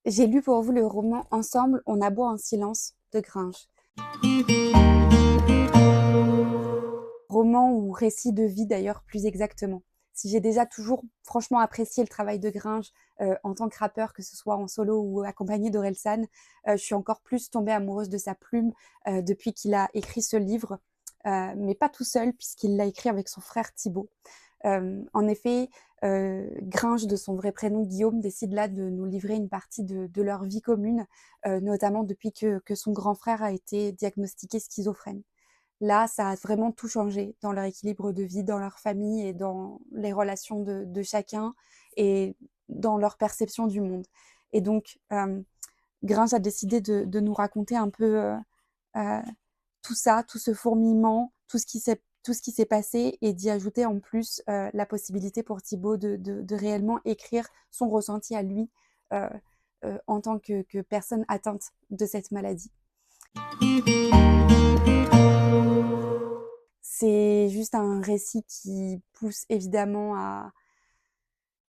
J'ai lu pour vous le roman Ensemble, on aboie en silence de Gringe. Roman ou récit de vie d'ailleurs plus exactement. Si j'ai déjà toujours franchement apprécié le travail de Gringe en tant que rappeur, que ce soit en solo ou accompagné d'Orelsan, je suis encore plus tombée amoureuse de sa plume depuis qu'il a écrit ce livre, mais pas tout seul puisqu'il l'a écrit avec son frère Thibaut. En effet, Gringe, de son vrai prénom Guillaume, décide là de nous livrer une partie de leur vie commune, notamment depuis que son grand frère a été diagnostiqué schizophrène. Là, ça a vraiment tout changé dans leur équilibre de vie, dans leur famille et dans les relations de chacun et dans leur perception du monde. Et donc, Gringe a décidé de nous raconter un peu euh, tout ça, tout ce fourmillement, tout ce qui s'est passé et d'y ajouter en plus la possibilité pour Thibaut de réellement écrire son ressenti à lui euh, en tant que personne atteinte de cette maladie. C'est juste un récit qui pousse évidemment à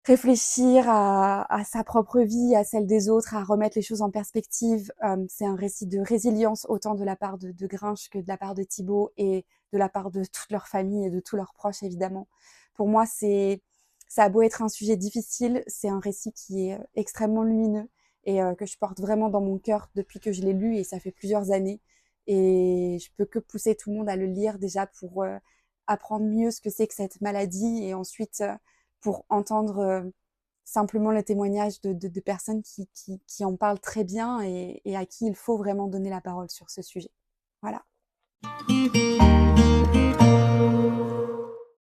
réfléchir à sa propre vie, à celle des autres, à remettre les choses en perspective. C'est un récit de résilience autant de la part de Grinch que de la part de Thibaut et de la part de toute leur famille et de tous leurs proches évidemment. Pour moi, ça a beau être un sujet difficile, c'est un récit qui est extrêmement lumineux et que je porte vraiment dans mon cœur depuis que je l'ai lu et ça fait plusieurs années. Et je peux que pousser tout le monde à le lire déjà pour apprendre mieux ce que c'est que cette maladie et ensuite pour entendre simplement le témoignage de personnes qui en parlent très bien et à qui il faut vraiment donner la parole sur ce sujet. Voilà.